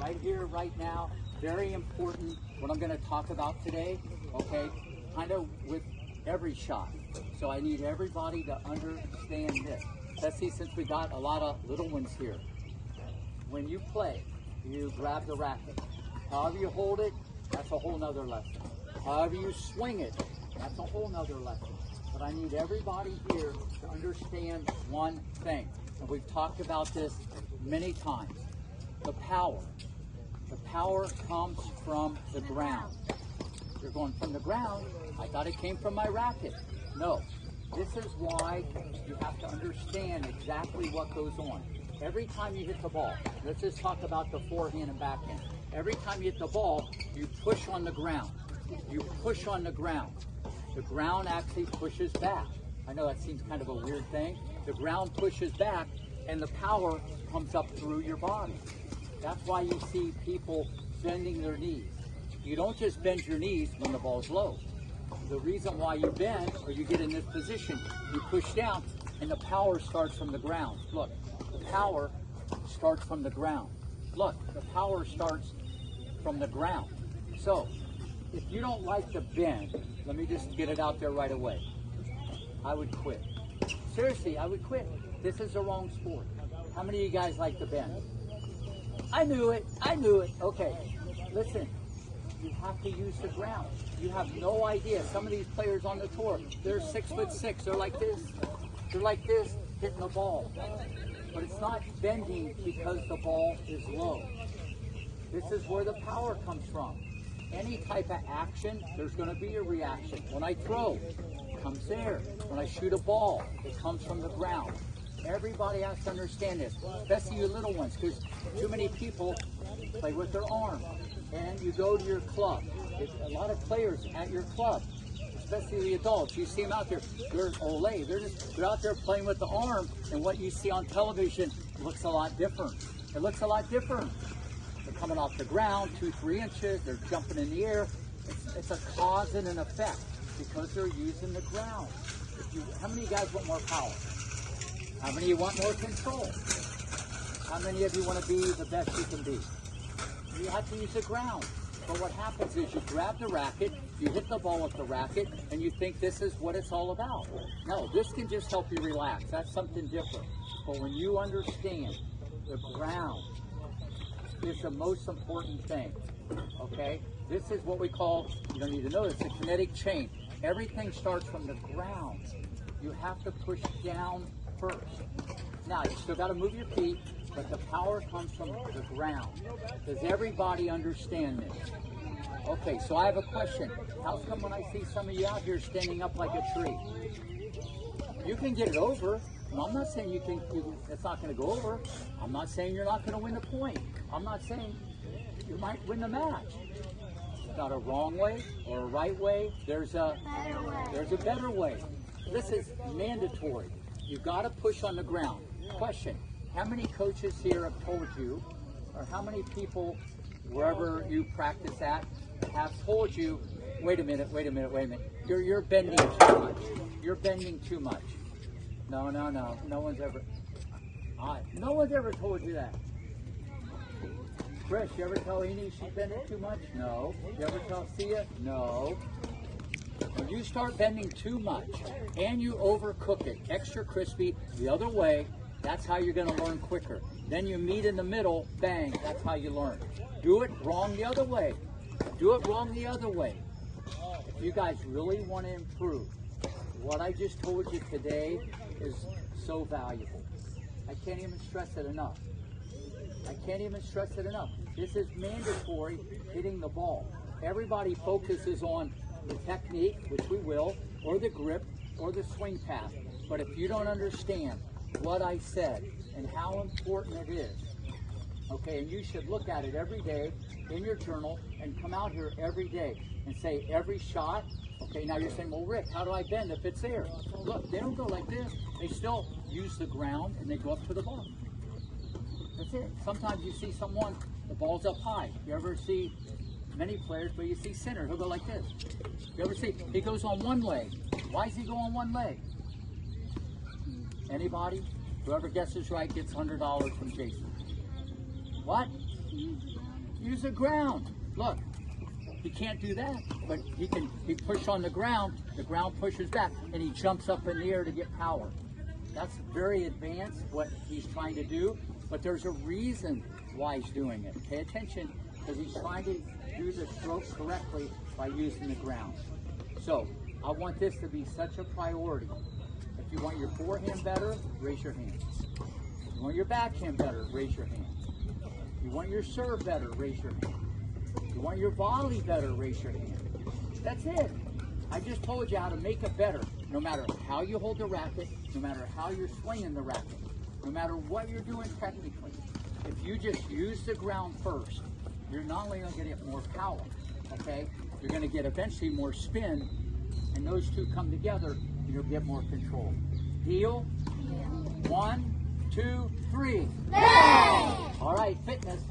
right here, right now. Very important what I'm going to talk about today, okay? Kind of with every shot. So I need everybody to understand this, especially since we got a lot of little ones here. When you play, you grab the racket. However you hold it, that's a whole nother lesson. However you swing it, that's a whole nother lesson. But I need everybody here to understand one thing. And we've talked about this many times. The power. The power comes from the ground. You're going from the ground. I thought it came from my racket. No. This is why you have to understand exactly what goes on. Every time you hit the ball, let's just talk about the forehand and backhand. Every time you hit the ball, you push on the ground. You push on the ground. The ground actually pushes back. I know that seems kind of a weird thing. The ground pushes back and the power comes up through your body. That's why you see people bending their knees. You don't just bend your knees when the ball's low. The reason why you bend or you get in this position, you push down and the power starts from the ground. Look, the power starts from the ground. Look, the power starts from the ground. So, if you don't like the bend, let me just get it out there right away. I would quit. Seriously, I would quit. This is the wrong sport. How many of you guys like the bend? I knew it. I knew it. Okay, listen. You have to use the ground. You have no idea. Some of these players on the tour, they're 6'6". They're like this. They're like this, hitting the ball. But it's not bending because the ball is low. This is where the power comes from. Any type of action, there's going to be a reaction. When I throw, it comes there. When I shoot a ball, it comes from the ground. Everybody has to understand this, especially you little ones, because too many people play with their arm. And you go to your club. There's a lot of players at your club, especially the adults. You see them out there, they're Olay. They're out there playing with the arm, and what you see on television looks a lot different. It looks a lot different. They're coming off the ground 2-3 inches. They're jumping in the air. It's a cause and an effect because they're using the ground. How many of you guys want more power? How many of you want more control? How many of you want to be the best you can be? You have to use the ground. But what happens is you grab the racket, you hit the ball with the racket, and you think this is what it's all about. No, this can just help you relax. That's something different. But when you understand the ground is the most important thing, okay? This is what we call, you don't need to know this, a kinetic chain. Everything starts from the ground. You have to push down first. Now, you still got to move your feet, but the power comes from the ground. Does everybody understand this? Okay, so I have a question. How come when I see some of you out here standing up like a tree? You can get it over. I'm not saying it's not going to go over. I'm not saying you're not going to win the point. I'm not saying you might win the match. It's not a wrong way or a right way. There's a better way. This is mandatory. You've got to push on the ground. Question, how many coaches here have told you, or how many people, wherever you practice at, have told you, wait a minute, you're bending too much. You're bending too much. No. No one's ever told you that. Chris, you ever tell Eni she's bending too much? No. You ever tell Sia? No. When you start bending too much and you overcook it, extra crispy, the other way, that's how you're going to learn quicker. Then you meet in the middle, bang, that's how you learn. Do it wrong the other way. Do it wrong the other way. If you guys really want to improve, what I just told you today is so valuable. I can't even stress it enough. This is mandatory, hitting the ball. Everybody focuses on the technique, which we will, or the grip, or the swing path. But if you don't understand what I said and how important it is, okay, and you should look at it every day in your journal and come out here every day and say every shot. Okay, now you're saying, well, Rick, how do I bend if it's there? Look, they don't go like this. They still use the ground and they go up to the ball. That's it. Sometimes you see someone, the ball's up high. You ever see many players, but you see Sinner, he'll go like this. You ever see, he goes on one leg. Why does he go on one leg? Anybody? Whoever guesses right gets $100 from Jason. What? use the ground. Look, he can't do that, but he push on the ground pushes back, and he jumps up in the air to get power. That's very advanced, what he's trying to do, but there's a reason why he's doing it. Pay attention, because he's trying to do the stroke correctly by using the ground. So, I want this to be such a priority. If you want your forehand better, raise your hand. If you want your backhand better, raise your hand. If you want your serve better, raise your hand. If you want your volley better, raise your hand. That's it. I just told you how to make it better, no matter how you hold the racket, no matter how you're swinging the racket, no matter what you're doing technically. If you just use the ground first, you're not only going to get more power, okay? You're going to get eventually more spin, and those two come together, and you'll get more control. Deal? 1, 2, 3. All right, fitness.